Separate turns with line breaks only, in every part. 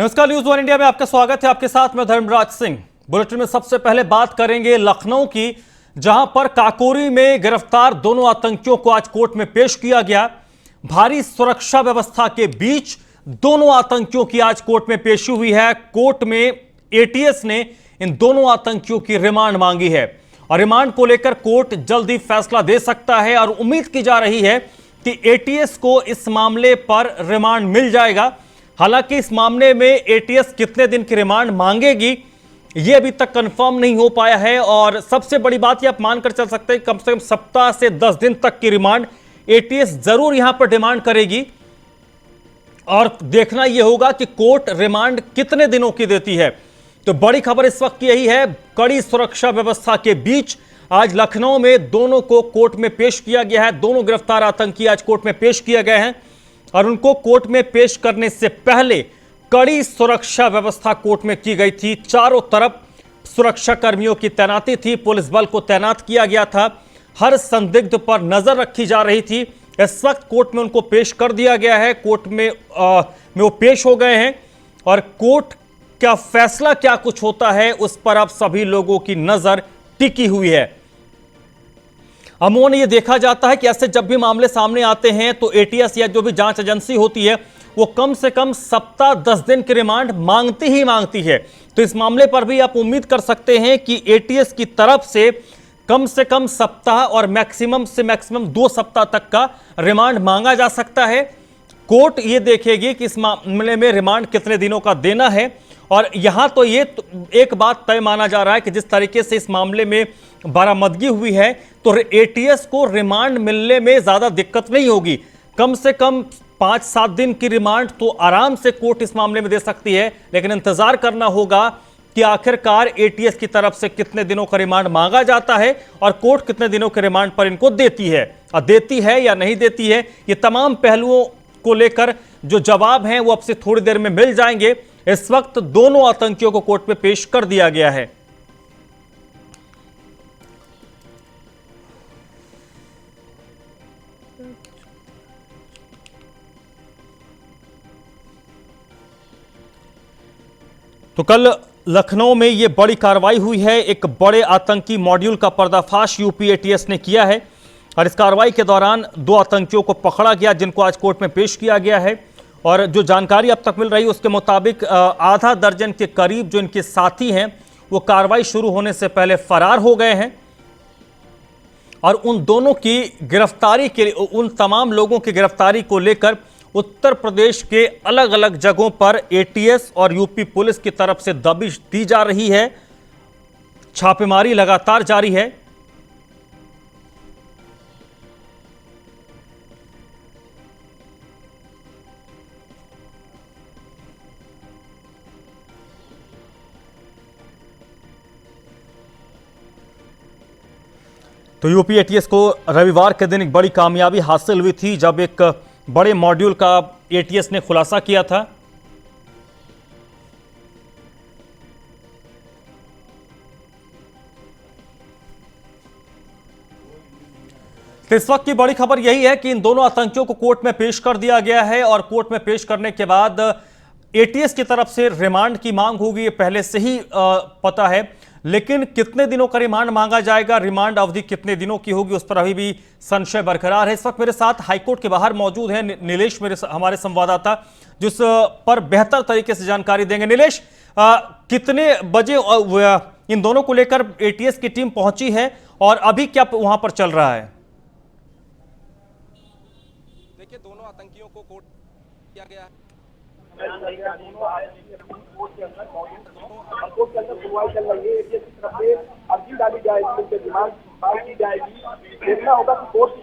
नमस्कार, news one India में आपका स्वागत है। आपके साथ मैं धर्मराज सिंह। बुलेटिन में सबसे पहले बात करेंगे लखनऊ की, जहां पर काकोरी में गिरफ्तार दोनों आतंकियों को आज कोर्ट में पेश किया गया। भारी सुरक्षा व्यवस्था के बीच दोनों आतंकियों की आज कोर्ट में पेशी हुई है। कोर्ट में एटीएस ने इन दोनों आतंकियों की रिमांड मांगी है और रिमांड को लेकर कोर्ट जल्द ही फैसला दे सकता है और उम्मीद की जा रही है कि एटीएस को इस मामले पर रिमांड मिल जाएगा। हालांकि इस मामले में एटीएस कितने दिन की रिमांड मांगेगी यह अभी तक कंफर्म नहीं हो पाया है और सबसे बड़ी बात यह आप मानकर चल सकते हैं कम से कम सप्ताह से 10 दिन तक की रिमांड एटीएस जरूर यहां पर डिमांड करेगी और देखना यह होगा कि कोर्ट रिमांड कितने दिनों की देती है। तो बड़ी खबर इस वक्त यही है, कड़ी सुरक्षा व्यवस्था के बीच आज लखनऊ में दोनों को कोर्ट में पेश किया गया है। दोनों गिरफ्तार आतंकी आज कोर्ट में पेश किए गए हैं और उनको कोर्ट में पेश करने से पहले कड़ी सुरक्षा व्यवस्था कोर्ट में की गई थी। चारों तरफ सुरक्षा कर्मियों की तैनाती थी, पुलिस बल को तैनात किया गया था, हर संदिग्ध पर नजर रखी जा रही थी। इस वक्त कोर्ट में उनको पेश कर दिया गया है, कोर्ट में वो पेश हो गए हैं और कोर्ट का फैसला क्या कुछ होता है उस पर अब सभी लोगों की नजर टिकी हुई है। अमूमन ये देखा जाता है कि ऐसे जब भी मामले सामने आते हैं तो एटीएस या जो भी जांच एजेंसी होती है वो कम से कम सप्ताह 10 दिन की रिमांड मांगती ही मांगती है। तो इस मामले पर भी आप उम्मीद कर सकते हैं कि एटीएस की तरफ से कम सप्ताह और मैक्सिमम से मैक्सिमम 2 सप्ताह तक का रिमांड मांगा जा सकता है। कोर्ट ये देखेगी कि इस मामले में रिमांड कितने दिनों का देना है और यहां तो ये एक बात तय माना जा रहा है कि जिस तरीके से इस मामले में बरामदगी हुई है तो एटीएस को रिमांड मिलने में ज्यादा दिक्कत नहीं होगी। कम से कम 5-7 दिन की रिमांड तो आराम से कोर्ट इस मामले में दे सकती है, लेकिन इंतजार करना होगा कि आखिरकार एटीएस की तरफ से कितने दिनों का रिमांड मांगा जाता है और कोर्ट कितने दिनों के रिमांड पर इनको देती है और देती है या नहीं देती है। ये तमाम पहलुओं को लेकर जो जवाब हैं वो अब से थोड़ी देर में मिल जाएंगे। इस वक्त दोनों आतंकियों को कोर्ट में पेश कर दिया गया है। तो कल लखनऊ में यह बड़ी कार्रवाई हुई है। एक बड़े आतंकी मॉड्यूल का पर्दाफाश यूपी एटीएस ने किया है और इस कार्रवाई के दौरान 2 आतंकियों को पकड़ा गया जिनको आज कोर्ट में पेश किया गया है और जो जानकारी अब तक मिल रही है उसके मुताबिक आधा दर्जन के करीब जो इनके साथी हैं वो कार्रवाई शुरू होने से पहले फरार हो गए हैं और उन दोनों की गिरफ्तारी के लिए, उन तमाम लोगों की गिरफ्तारी को लेकर उत्तर प्रदेश के अलग अलग जगहों पर एटीएस और यूपी पुलिस की तरफ से दबिश दी जा रही है। छापेमारी लगातार जारी है। तो यूपी एटीएस को रविवार के दिन एक बड़ी कामयाबी हासिल हुई थी जब एक बड़े मॉड्यूल का एटीएस ने खुलासा किया था। तो इस वक्त की बड़ी खबर यही है कि इन दोनों आतंकियों को कोर्ट में पेश कर दिया गया है और कोर्ट में पेश करने के बाद एटीएस की तरफ से रिमांड की मांग होगी, ये पहले से ही पता है, लेकिन कितने दिनों का रिमांड मांगा जाएगा, रिमांड अवधि कितने दिनों की होगी, उस पर अभी भी संशय बरकरार है। इस वक्त मेरे साथ हाईकोर्ट के बाहर मौजूद हैं नीलेश, हमारे संवाददाता, जिस पर बेहतर तरीके से जानकारी देंगे। नीलेश, कितने बजे इन दोनों को लेकर एटीएस की टीम पहुंची है और अभी क्या वहां पर चल रहा है?
देखिए, दोनों आतंकियों को कोर्ट किया गया है।
कोर्ट के अंदर सुनवाई चल रही है। एटीएस की तरफ से अर्जी डाली जाएगी, उनके डिमांड की जाएगी। देखना होगा कि कोर्ट की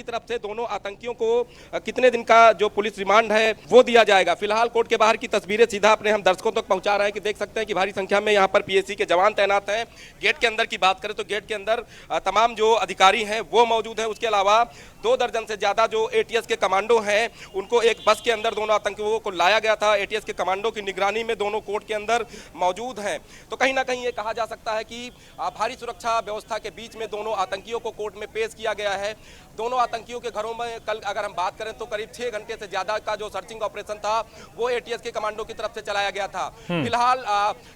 तरफ से दोनों आतंकियों को कितने दिन का जो पुलिस रिमांड है वो दिया जाएगा। फिलहाल कोर्ट के बाहर की तस्वीरें सीधा अपने हम दर्शकों तक पहुंचा रहे हैं कि देख सकते हैं कि भारी संख्या में यहाँ पर पीएससी के जवान तैनात हैं। गेट के अंदर की बात करें तो गेट के अंदर तमाम जो अधिकारी हैं वो मौजूद है। उसके अलावा 2 दर्जन से ज्यादा जो एटीएस के कमांडो हैं उनको एक बस के अंदर दोनों आतंकियों को लाया गया था। एटीएस के कमांडो की निगरानी में दोनों कोर्ट के अंदर मौजूद हैं। तो कहीं ना कहीं ये कहा जा सकता है कि भारी सुरक्षा व्यवस्था के बीच में दोनों आतंकियों को कोर्ट में पेश किया गया है। दोनों आतंकियों के घरों में कल अगर हम बात करें तो करीब 6 घंटे से ज्यादा का जो सर्चिंग ऑपरेशन था वो एटीएस के कमांडो की तरफ से चलाया गया था। फिलहाल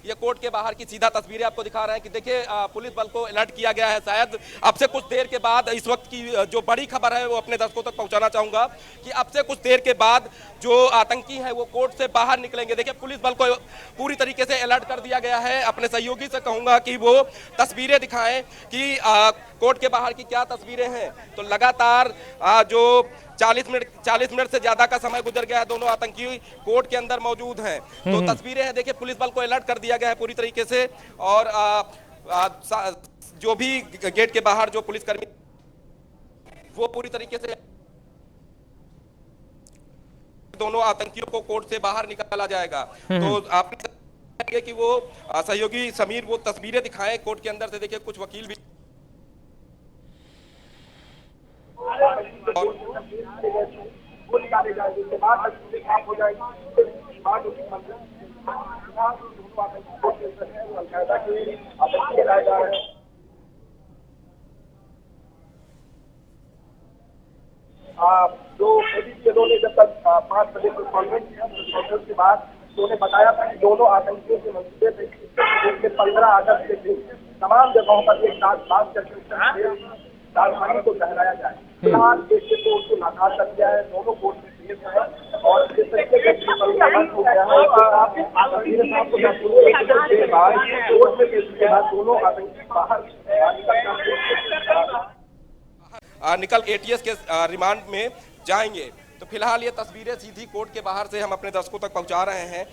ये कोर्ट के बाहर की सीधा तस्वीरें आपको दिखा रहे हैं कि देखिए पुलिस बल को अलर्ट किया गया है। शायद अब से कुछ देर के बाद, इस वक्त की जो बड़ी खबर है वो अपने दर्शकों तक पहुंचाना चाहूंगा कि अब से कुछ देर के बाद जो आतंकी है वो कोर्ट से बाहर निकलेंगे। देखिए पुलिस बल को पूरी तरीके से अलर्ट कर दिया गया है। अपने सहयोगी से कहूंगा कि वो तस्वीरें दिखाएं कि कोर्ट के बाहर की क्या तस्वीरें हैं। तो लगातार जो 40 मिनट से ज्यादा का समय गुजर गया है, दोनों आतंकी कोर्ट के अंदर मौजूद हैं। तो तस्वीरें हैं, देखिए पुलिस बल को अलर्ट कर दिया गया है पूरी तरीके से। और जो भी गेट के बाहर जो पुलिसकर्मी वो पूरी तरीके से दोनों आतंकियों को कोर्ट से बाहर निकाला जाएगा। तो आपने कि वो सहयोगी समीर वो तस्वीरें दिखाएं कोर्ट के अंदर से। देखिए कुछ वकील भी
जो ने जब तक 5 बजे कॉन्फ्रेंस के बाद उन्होंने बताया था कि दोनों आतंकियों के मंसूबे थे 15 अगस्त से तमाम जगहों पर एक साथ बात करके राजधानी को लहराया जाए। फिलहाल एक कोर्ट को नाकाम कर दिया है, दोनों कोर्ट में पेश है और इस तरीके हो गया है कोर्ट में पेश के बाद दोनों आतंकी बाहर
निकल एटीएस के रिमांड में जाएंगे। तो फिलहाल ये तस्वीरें सीधी कोर्ट के बाहर से हम अपने दर्शकों तक पहुंचा रहे हैं।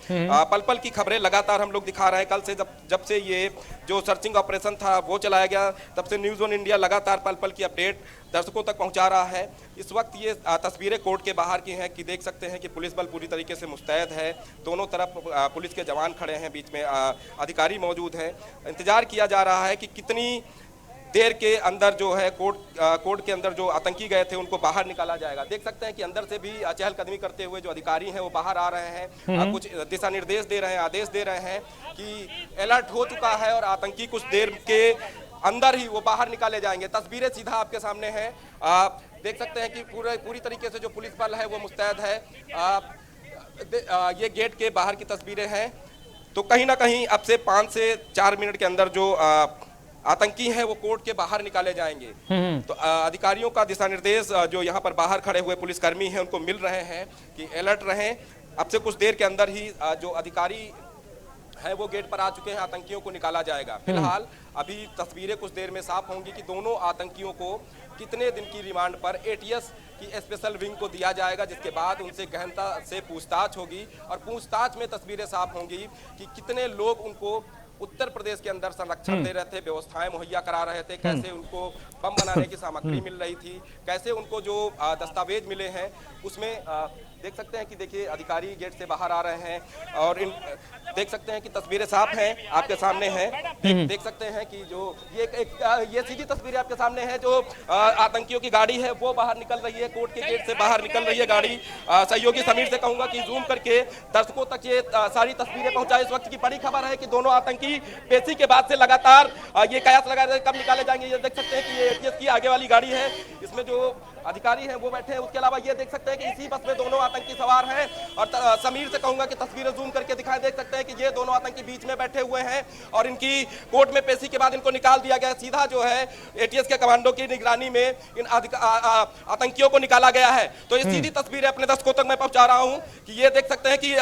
पल पल की खबरें लगातार हम लोग दिखा रहे हैं। कल से जब से ये जो सर्चिंग ऑपरेशन था वो चलाया गया, तब से न्यूज़ ऑन इंडिया लगातार पल पल की अपडेट दर्शकों तक पहुंचा रहा है। इस वक्त ये तस्वीरें कोर्ट के बाहर की हैं कि देख सकते हैं कि पुलिस बल पूरी तरीके से मुस्तैद है। दोनों तरफ पुलिस के जवान खड़े हैं, बीच में अधिकारी मौजूद हैं। इंतजार किया जा रहा है कि कितनी देर के अंदर जो है कोर्ट के अंदर जो आतंकी गए थे उनको बाहर निकाला जाएगा। देख सकते हैं कि अंदर से भी चहलकदमी करते हुए जो अधिकारी हैं वो बाहर आ रहे हैं। कुछ दिशा निर्देश दे रहे हैं, आदेश दे रहे हैं कि अलर्ट हो चुका है और आतंकी कुछ देर के अंदर ही वो बाहर निकाले जाएंगे। तस्वीरें सीधा आपके सामने हैं। देख सकते हैं कि पूरी तरीके से जो पुलिस बल है वो मुस्तैद है। ये गेट के बाहर की तस्वीरें हैं। तो कहीं ना कहीं अब से 5 से 4 मिनट के अंदर जो आतंकी हैं वो कोर्ट के बाहर निकाले जाएंगे। तो अधिकारियों का दिशा निर्देश जो यहाँ पर बाहर खड़े हुए पुलिसकर्मी हैं उनको मिल रहे हैं कि अलर्ट रहें। अब से कुछ देर के अंदर ही जो अधिकारी है वो गेट पर आ चुके हैं, आतंकियों को निकाला जाएगा। फिलहाल अभी तस्वीरें कुछ देर में साफ होंगी कि दोनों आतंकियों को कितने दिन की रिमांड पर एटीएस की स्पेशल विंग को दिया जाएगा, जिसके बाद उनसे गहनता से पूछताछ होगी और पूछताछ में तस्वीरें साफ होंगी कि कितने लोग उनको उत्तर प्रदेश के अंदर संरक्षण दे रहे थे, व्यवस्थाएं मुहैया करा रहे थे, कैसे उनको बम बनाने की सामग्री मिल रही थी, कैसे उनको जो दस्तावेज मिले हैं उसमें देख सकते हैं कि देखिए अधिकारी गेट से बाहर आ रहे हैं और देख सकते हैं कि तस्वीरें साफ हैं आपके सामने हैं। देख सकते हैं कि जो ये सीधी तस्वीरें आपके सामने है। जो आतंकियों की गाड़ी है वो बाहर निकल रही है, कोर्ट के गेट से बाहर निकल रही है गाड़ी। सहयोगी समीर से कहूंगा कि जूम करके दर्शकों तक ये सारी तस्वीरें पहुंचाए। इस वक्त की बड़ी खबर है कि दोनों आतंकी पेशी के बाद से लगातार ये कयास लगा रहे कब निकाले जाएंगे। ये देख सकते हैं कि ये एटीएस की आगे वाली गाड़ी है, इसमें जो अधिकारी हैं वो बैठे हैं। उसके अलावा ये देख सकते हैं कि इसी बस में दोनों आतंकी सवार हैं और समीर से कहूंगा कि तस्वीरें जूम करके दिखाएं। देख सकते हैं कि ये दोनों आतंकी बीच में बैठे हुए हैं और इनकी कोर्ट में पेशी के बाद इनको निकाल दिया गया। सीधा जो है एटीएस के कमांडो की निगरानी में इन आतंकियों को निकाला गया है। तो ये सीधी तस्वीरें अपने दर्शकों तक मैं पहुंचा रहा हूं कि ये देख सकते हैं कि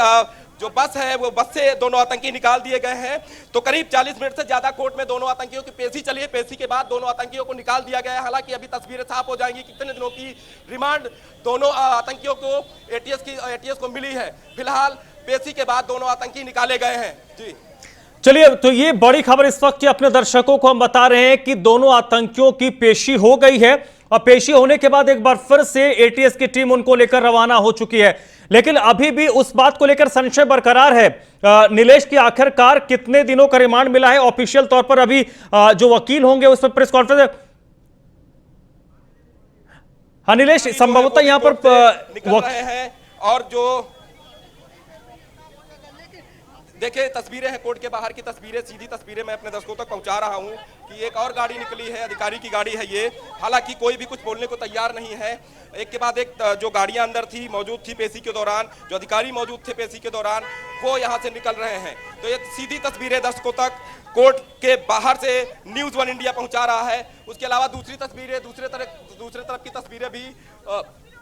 जो बस है वो बस से दोनों आतंकी निकाल दिए गए हैं। तो करीब 40 मिनट से ज्यादा कोर्ट में दोनों आतंकियों की पेशी चली है। पेशी के बाद दोनों आतंकियों को निकाल दिया गया है। हालांकि अभी तस्वीरें साफ हो जाएंगी कितने दिनों की रिमांड दोनों आतंकियों को एटीएस को मिली है। फिलहाल पेशी के बाद दोनों आतंकी निकाले गए हैं। जी
चलिए, तो ये बड़ी खबर इस वक्त की अपने दर्शकों को हम बता रहे हैं कि दोनों आतंकियों की पेशी हो गई है और पेशी होने के बाद एक बार फिर से एटीएस की टीम उनको लेकर रवाना हो चुकी है। लेकिन अभी भी उस बात को लेकर संशय बरकरार है नीलेश की आखिरकार कितने दिनों का रिमांड मिला है। ऑफिशियल तौर पर अभी जो वकील होंगे उस पर प्रेस कॉन्फ्रेंस। हाँ नीलेश, संभवतः यहां पर
निकल रहे हैं और जो देखिए तस्वीरें हैं कोर्ट के बाहर की तस्वीरें, सीधी तस्वीरें मैं अपने दर्शकों तक पहुंचा रहा हूं कि एक और गाड़ी निकली है, अधिकारी की गाड़ी है ये। हालांकि कोई भी कुछ बोलने को तैयार नहीं है। एक के बाद एक जो गाड़ियां अंदर थी मौजूद थी पेशी के दौरान, जो अधिकारी मौजूद थे पेशी के दौरान, वो यहां से निकल रहे हैं। तो ये सीधी तस्वीरें दर्शकों तक कोर्ट के बाहर से न्यूज़ वन इंडिया पहुंचा रहा है। उसके अलावा दूसरी तस्वीरें, दूसरे तरफ की तस्वीरें भी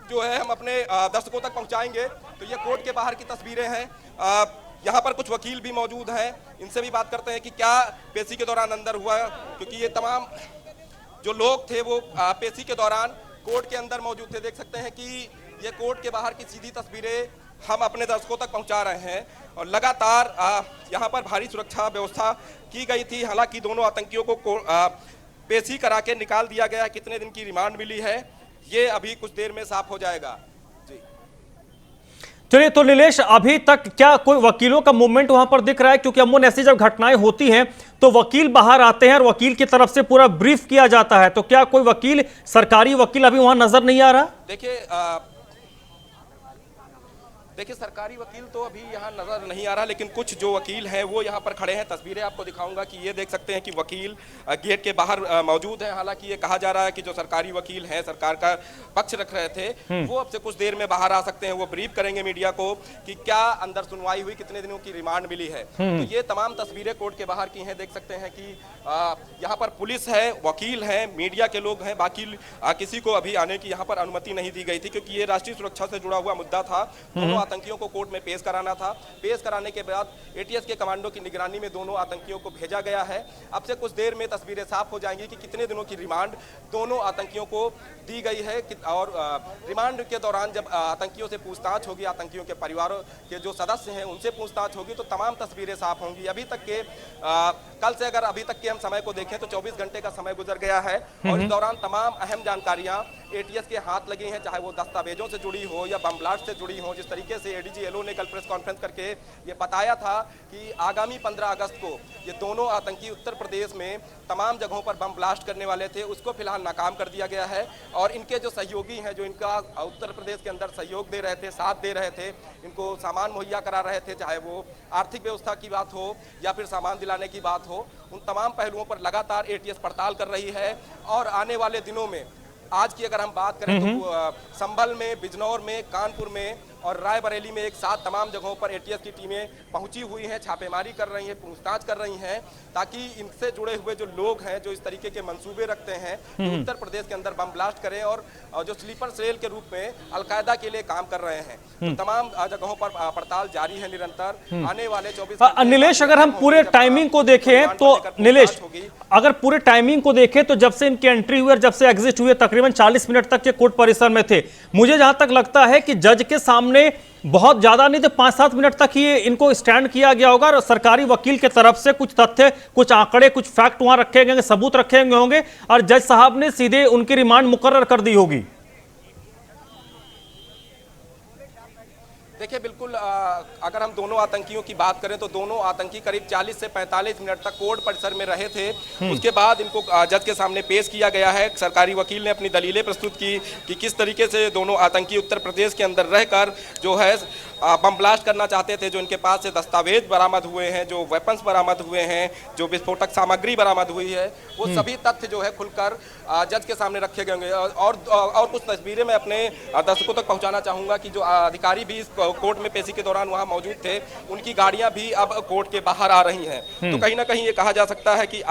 जो है हम अपने दर्शकों तक पहुंचाएंगे। तो ये कोर्ट के बाहर की तस्वीरें हैं। यहाँ पर कुछ वकील भी मौजूद हैं, इनसे भी बात करते हैं कि क्या पेशी के दौरान अंदर हुआ, क्योंकि ये तमाम जो लोग थे वो पेशी के दौरान कोर्ट के अंदर मौजूद थे। देख सकते हैं कि ये कोर्ट के बाहर की सीधी तस्वीरें हम अपने दर्शकों तक पहुंचा रहे हैं। और लगातार यहाँ पर भारी सुरक्षा व्यवस्था की गई थी। हालांकि दोनों आतंकियों को पेशी करा के निकाल दिया गया। कितने दिन की रिमांड मिली है ये अभी कुछ देर में साफ हो जाएगा।
चलिए, तो नीलेश, अभी तक क्या कोई वकीलों का मूवमेंट वहां पर दिख रहा है? क्योंकि अमूमन ऐसी जब घटनाएं होती हैं तो वकील बाहर आते हैं और वकील की तरफ से पूरा ब्रीफ किया जाता है। तो क्या कोई वकील, सरकारी वकील अभी वहां नजर नहीं आ रहा?
देखिए सरकारी वकील तो अभी यहाँ नजर नहीं आ रहा, लेकिन कुछ जो वकील हैं वो यहाँ पर खड़े हैं। तस्वीरें आपको दिखाऊंगा कि ये देख सकते हैं कि वकील गेट के बाहर मौजूद हैं। हालांकि ये कहा जा रहा है कि जो सरकारी वकील हैं, सरकार का पक्ष रख रहे थे, वो अब से कुछ देर में बाहर आ सकते हैं। वो ब्रीफ करेंगे मीडिया को कि क्या अंदर सुनवाई हुई, कितने दिनों की रिमांड मिली है। तो ये तमाम तस्वीरें कोर्ट के बाहर की हैं। देख सकते हैं कि यहाँ पर पुलिस है, वकील है, मीडिया के लोग हैं। बाकी किसी को अभी आने की यहाँ पर अनुमति नहीं दी गई थी, क्योंकि ये राष्ट्रीय सुरक्षा से जुड़ा हुआ मुद्दा था। दोनों आतंकियों को कोर्ट में पेश कराना था। पेश कराने के बाद एटीएस के कमांडो की निगरानी में दोनों आतंकियों को भेजा गया है। अब से कुछ देर में तस्वीरें साफ हो जाएंगी कि कितने दिनों की रिमांड दोनों आतंकियों को दी गई है। और रिमांड के दौरान जब आतंकियों से पूछताछ होगी, आतंकियों के परिवारों के जो सदस्य हैं उनसे पूछताछ होगी, तो तमाम तस्वीरें साफ होंगी। अभी तक के कल से अगर अभी तक के हम समय को देखें तो 24 घंटे का समय गुजर गया है और इस दौरान तमाम अहम जानकारियां एटीएस के हाथ लगी हैं, चाहे वो दस्तावेजों से जुड़ी हो या बम ब्लास्ट से जुड़ी हो। जिस तरीके से एडीजी एलओ ने कल प्रेस कॉन्फ्रेंस करके ये बताया था कि आगामी 15 अगस्त को ये दोनों आतंकी उत्तर प्रदेश में तमाम जगहों पर बम ब्लास्ट करने वाले थे, उसको फिलहाल नाकाम कर दिया गया है। और इनके जो सहयोगी हैं, जो इनका उत्तर प्रदेश के अंदर सहयोग दे रहे थे, साथ दे रहे थे, इनको सामान मुहैया करा रहे थे, चाहे वो आर्थिक व्यवस्था की बात हो या फिर सामान दिलाने की बात हो, उन तमाम पहलुओं पर लगातार एटीएस पड़ताल कर रही है। और आने वाले दिनों में, आज की अगर हम बात करें तो संभल में, बिजनौर में, कानपुर में और रायबरेली में एक साथ तमाम जगहों पर एटीएस की टीमें पहुंची हुई हैं, छापेमारी कर रही हैं, पूछताछ कर रही हैं, ताकि इनसे जुड़े हुए जो लोग हैं, जो इस तरीके के मंसूबे रखते हैं कि उत्तर प्रदेश के अंदर बम ब्लास्ट करें और जो स्लीपर सेल के रूप में अलकायदा के लिए काम कर रहे हैं, तो तमाम जगहों पर पड़ताल जारी है निरंतर। आने वाले 24
नीलेश, अगर हम पूरे टाइमिंग को देखें तो नीलेश, अगर पूरे टाइमिंग को देखें तो जब से इनकी एंट्री हुई और जब से एग्जिट हुए तकरीबन 40 मिनट तक के कोर्ट परिसर में थे। मुझे जहां तक लगता है कि जज के सामने बहुत ज्यादा नहीं तो 5-7 मिनट तक ही इनको स्टैंड किया गया होगा और सरकारी वकील के तरफ से कुछ तथ्य, कुछ आंकड़े, कुछ फैक्ट वहां रखे गए, सबूत रखे गए होंगे और जज साहब ने सीधे उनकी रिमांड मुकर्रर कर दी होगी।
देखिए बिल्कुल, अगर हम दोनों आतंकियों की बात करें तो दोनों आतंकी करीब 40 से 45 मिनट तक कोर्ट परिसर में रहे थे। उसके बाद इनको जज के सामने पेश किया गया है। सरकारी वकील ने अपनी दलीलें प्रस्तुत की कि किस तरीके से दोनों आतंकी उत्तर प्रदेश के अंदर रहकर जो है बम ब्लास्ट करना चाहते थे। जो इनके पास से दस्तावेज बरामद हुए हैं, जो वेपन्स बरामद हुए हैं, जो विस्फोटक सामग्री बरामद हुई है, वो सभी तथ्य जो है खुलकर जज के सामने रखे गए होंगे। और कुछ तस्वीरें मैं अपने दर्शकों तक पहुंचाना चाहूंगा कि जो अधिकारी भी इस कोर्ट में पेशी के दौरान वहां मौजूद थे, उनकी गाड़ियां भी अब कोर्ट के बाहर आ रही हैं। तो कहीं ना कहीं ये कहा जा सकता है कि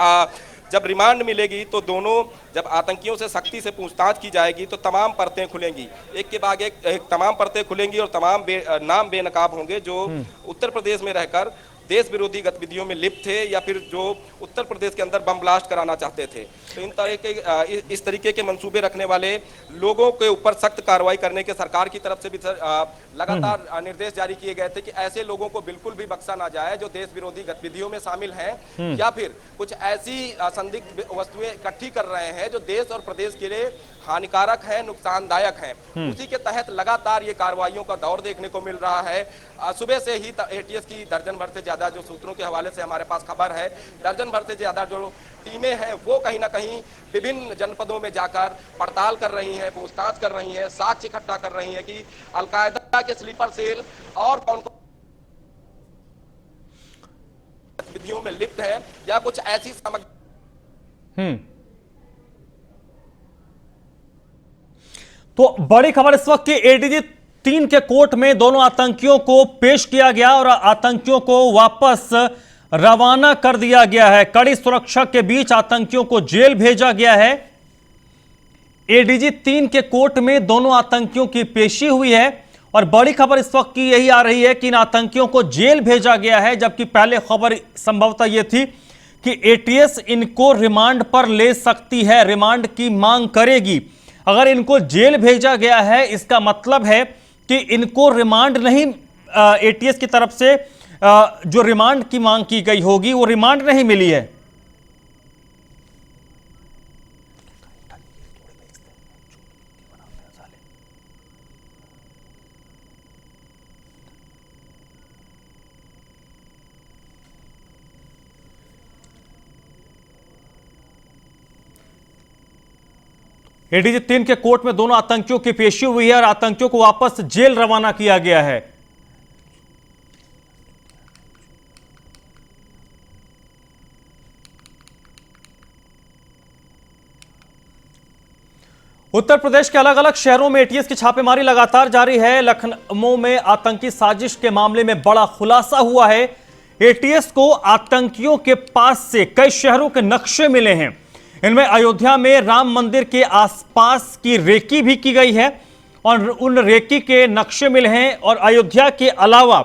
जब रिमांड मिलेगी तो दोनों, जब आतंकियों से सख्ती से पूछताछ की जाएगी तो तमाम परतें खुलेंगी, एक के बाद एक तमाम परतें खुलेंगी और तमाम नाम बेनकाब होंगे जो उत्तर प्रदेश में रहकर देश विरोधी गतिविधियों में लिप्त थे या फिर जो उत्तर प्रदेश के अंदर बम ब्लास्ट कराना चाहते थे। तो इस तरीके के मंसूबे रखने वाले लोगों के ऊपर सख्त कार्रवाई करने के सरकार की तरफ से भी लगातार निर्देश जारी किए गए थे कि ऐसे लोगों को बिल्कुल भी बख्शा ना जाए जो देश विरोधी गतिविधियों में शामिल हैं या फिर कुछ ऐसी संदिग्ध वस्तुएं इकट्ठी कर रहे हैं जो देश और प्रदेश के लिए हानिकारक है, नुकसानदायक है। उसी के तहत लगातार ये कार्रवाइयों का दौर देखने को मिल रहा है। सुबह से ही एटीएस की दर्जन भर से ज्यादा, जो सूत्रों के हवाले से हमारे पास खबर है, दर्जन भर से ज्यादा जो टीमें हैं वो कहीं ना कहीं विभिन्न जनपदों में जाकर पड़ताल कर रही हैं, पूछताछ कर रही हैं, साक्ष्य इकट्ठा कर रही हैं कि अलकायदा के स्लीपर सेल और कौन गतिविधियों में लिप्त है या कुछ ऐसी सामग्री।
तो बड़ी खबर इस वक्त की एडीजी 3 के कोर्ट में दोनों आतंकियों को पेश किया गया और आतंकियों को वापस रवाना कर दिया गया है। कड़ी सुरक्षा के बीच आतंकियों को जेल भेजा गया है। एडीजी 3 के कोर्ट में दोनों आतंकियों की पेशी हुई है और बड़ी खबर इस वक्त की यही आ रही है कि इन आतंकियों को जेल भेजा गया है, जबकि पहले खबर संभवतः यह थी कि एटीएस इनको रिमांड पर ले सकती है, रिमांड की मांग करेगी। अगर इनको जेल भेजा गया है इसका मतलब है कि इनको रिमांड नहीं, एटीएस की तरफ से जो रिमांड की मांग की गई होगी वो रिमांड नहीं मिली है। एडीजी 3 के कोर्ट में दोनों आतंकियों की पेशी हुई है और आतंकियों को वापस जेल रवाना किया गया है। उत्तर प्रदेश के अलग अलग शहरों में एटीएस की छापेमारी लगातार जारी है। लखनऊ में आतंकी साजिश के मामले में बड़ा खुलासा हुआ है। एटीएस को आतंकियों के पास से कई शहरों के नक्शे मिले हैं। इनमें अयोध्या में राम मंदिर के आसपास की रेकी भी की गई है और उन रेकी के नक्शे मिले हैं और अयोध्या के अलावा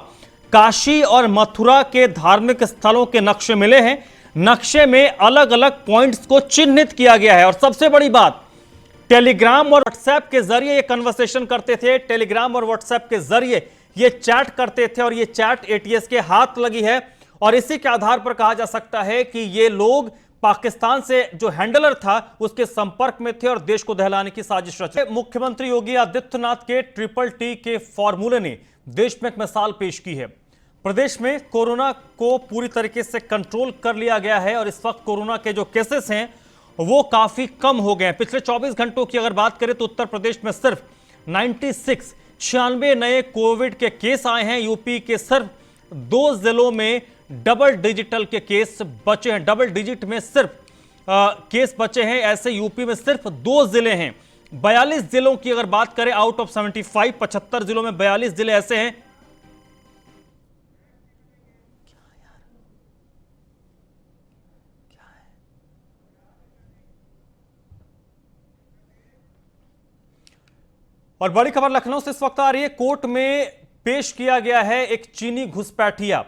काशी और मथुरा के धार्मिक स्थलों के नक्शे मिले हैं। नक्शे में अलग अलग पॉइंट्स को चिन्हित किया गया है और सबसे बड़ी बात, टेलीग्राम और व्हाट्सएप के जरिए ये कन्वर्सेशन करते थे, टेलीग्राम और व्हाट्सएप के जरिए ये चैट करते थे और ये चैट एटीएस के हाथ लगी है और इसी के आधार पर कहा जा सकता है कि ये लोग पाकिस्तान से जो हैंडलर था उसके संपर्क में थे और देश को दहलाने की साजिश रची। मुख्यमंत्री योगी आदित्यनाथ के TTT के फॉर्मूले ने देश में एक मिसाल पेश की है। प्रदेश में कोरोना को पूरी तरीके से कंट्रोल कर लिया गया है और इस वक्त कोरोना के जो केसेस हैं वो काफी कम हो गए हैं। पिछले 24 घंटों की अगर बात करें तो उत्तर प्रदेश में सिर्फ 96 नए कोविड के केस आए हैं। यूपी के सिर्फ 2 जिलों में डबल डिजिटल के केस बचे हैं, डबल डिजिट में सिर्फ केस बचे हैं। ऐसे यूपी में सिर्फ 2 जिले हैं। 42 जिलों की अगर बात करें आउट ऑफ 75, 75 जिलों में 42 जिले ऐसे हैं और बड़ी खबर लखनऊ से इस वक्त आ रही है। कोर्ट में पेश किया गया है एक चीनी घुसपैठिया।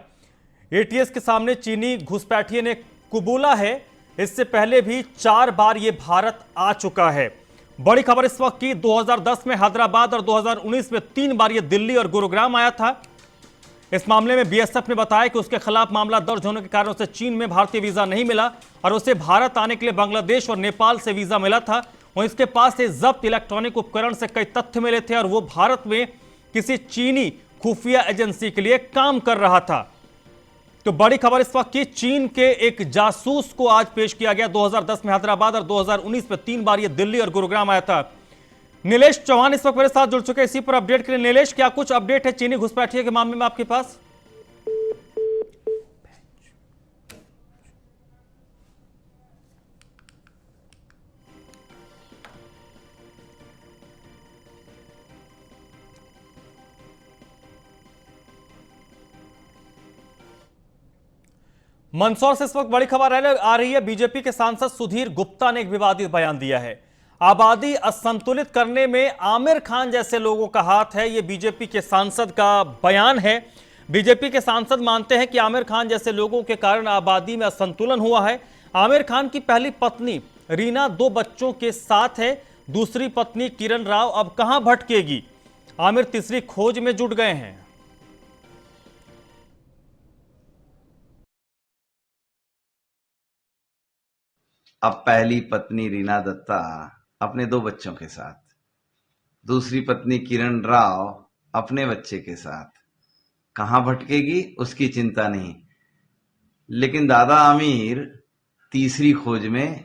एटीएस के सामने चीनी घुसपैठिए ने कबूला है इससे पहले भी 4 बार यह भारत आ चुका है। बड़ी खबर इस वक्त की 2010 में हैदराबाद और 2019 में 3 बार यह दिल्ली और गुरुग्राम आया था। इस मामले में बीएसएफ ने बताया कि उसके खिलाफ मामला दर्ज होने के कारण उसे चीन में भारतीय वीजा नहीं मिला और उसे भारत आने के लिए बांग्लादेश और नेपाल से वीजा मिला था और इसके पास से जब्त इलेक्ट्रॉनिक उपकरण से कई तथ्य मिले थे और वो भारत में किसी चीनी खुफिया एजेंसी के लिए काम कर रहा था। तो बड़ी खबर इस वक्त की, चीन के एक जासूस को आज पेश किया गया। 2010 में हैदराबाद और 2019 में 3 बार ये दिल्ली और गुरुग्राम आया था। नीलेश चौहान इस वक्त मेरे साथ जुड़ चुके हैं इसी पर अपडेट के लिए। नीलेश, क्या कुछ अपडेट है चीनी घुसपैठिए के मामले में आपके पास? मंदसौर से इस वक्त बड़ी खबर आ रही है। बीजेपी के सांसद सुधीर गुप्ता ने एक विवादित बयान दिया है। आबादी असंतुलित करने में आमिर खान जैसे लोगों का हाथ है, यह बीजेपी के सांसद का बयान है। बीजेपी के सांसद मानते हैं कि आमिर खान जैसे लोगों के कारण आबादी में असंतुलन हुआ है। आमिर खान की पहली पत्नी रीना 2 बच्चों के साथ है, दूसरी पत्नी किरण राव अब कहां भटकेगी? आमिर तीसरी खोज में जुट गए हैं।
अब पहली पत्नी रीना दत्ता अपने 2 बच्चों के साथ, दूसरी पत्नी किरण राव अपने बच्चे के साथ, कहां भटकेगी उसकी चिंता नहीं, लेकिन दादा आमिर तीसरी खोज में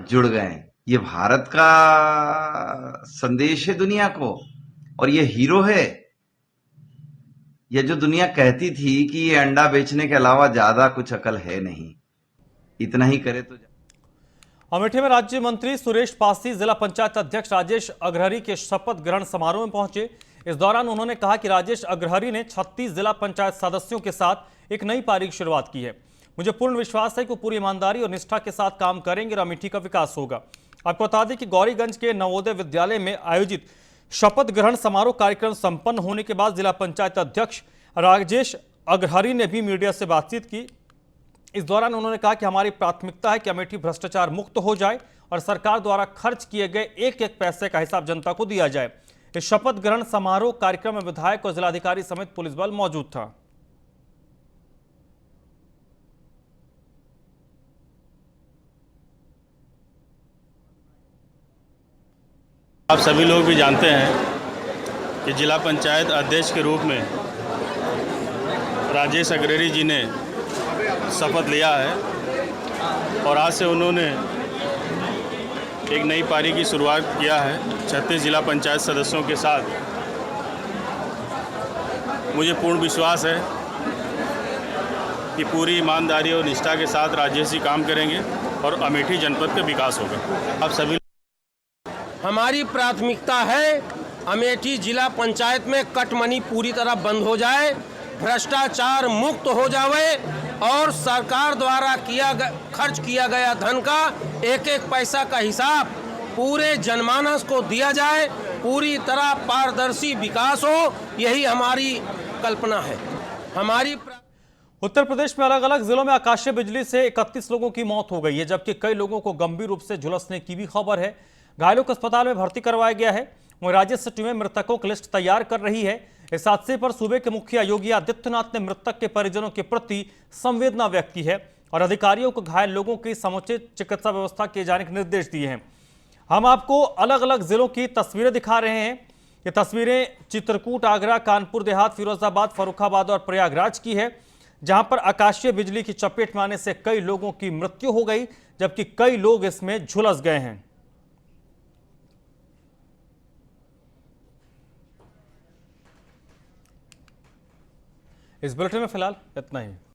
जुड़ गए। ये भारत का संदेश है दुनिया को और ये हीरो है। ये जो दुनिया कहती थी कि ये अंडा बेचने के अलावा ज्यादा कुछ अकल है नहीं, इतना ही करे तो।
अमेठी में राज्य मंत्री सुरेश पासी जिला पंचायत अध्यक्ष राजेश अग्रहरी के शपथ ग्रहण समारोह में पहुंचे। इस दौरान उन्होंने कहा कि राजेश अग्रहरी ने 36 जिला पंचायत सदस्यों के साथ एक नई पारी की शुरुआत की है। मुझे पूर्ण विश्वास है कि वो पूरी ईमानदारी और निष्ठा के साथ काम करेंगे और अमेठी का विकास होगा। आपको बता दें कि गौरीगंज के नवोदय विद्यालय में आयोजित शपथ ग्रहण समारोह कार्यक्रम संपन्न होने के बाद जिला पंचायत अध्यक्ष राजेश अग्रहरी ने भी मीडिया से बातचीत की। इस दौरान उन्होंने कहा कि हमारी प्राथमिकता है कि अमेठी भ्रष्टाचार मुक्त हो जाए और सरकार द्वारा खर्च किए गए एक एक पैसे का हिसाब जनता को दिया जाए। इस शपथ ग्रहण समारोह कार्यक्रम में विधायक और जिलाधिकारी समेत पुलिस बल मौजूद था।
आप सभी लोग भी जानते हैं कि जिला पंचायत अध्यक्ष के रूप में राजेश अग्रहरी जी ने शपथ लिया है और आज से उन्होंने एक नई पारी की शुरुआत किया है 36 जिला पंचायत सदस्यों के साथ। मुझे पूर्ण विश्वास है कि पूरी ईमानदारी और निष्ठा के साथ राजेश जी काम करेंगे और अमेठी जनपद का विकास होगा। आप सभी
हमारी प्राथमिकता है अमेठी जिला पंचायत में कटमनी पूरी तरह बंद हो जाए, भ्रष्टाचार मुक्त हो जाए और सरकार द्वारा खर्च किया गया धन का एक एक पैसा का हिसाब पूरे जनमानस को दिया जाए, पूरी तरह पारदर्शी विकास हो, यही हमारी कल्पना है। हमारी
उत्तर प्रदेश में अलग अलग जिलों में आकाशीय बिजली से 31 लोगों की मौत हो गई है, जबकि कई लोगों को गंभीर रूप से झुलसने की भी खबर है। घायलों को अस्पताल में भर्ती करवाया गया है। वहीं राज्य से टीमें मृतकों की लिस्ट तैयार कर रही है। इस हादसे पर सूबे के मुखिया योगी आदित्यनाथ ने मृतक के परिजनों के प्रति संवेदना व्यक्त की है और अधिकारियों को घायल लोगों की समुचित चिकित्सा व्यवस्था किए जाने के निर्देश दिए हैं। हम आपको अलग अलग जिलों की तस्वीरें दिखा रहे हैं। ये तस्वीरें चित्रकूट, आगरा, कानपुर देहात, फिरोजाबाद, फर्रुखाबाद और प्रयागराज की है, जहां पर आकाशीय बिजली की चपेट में आने से कई लोगों की मृत्यु हो गई, जबकि कई लोग इसमें झुलस गए हैं। इस बुलेटिन में फिलहाल इतना ही।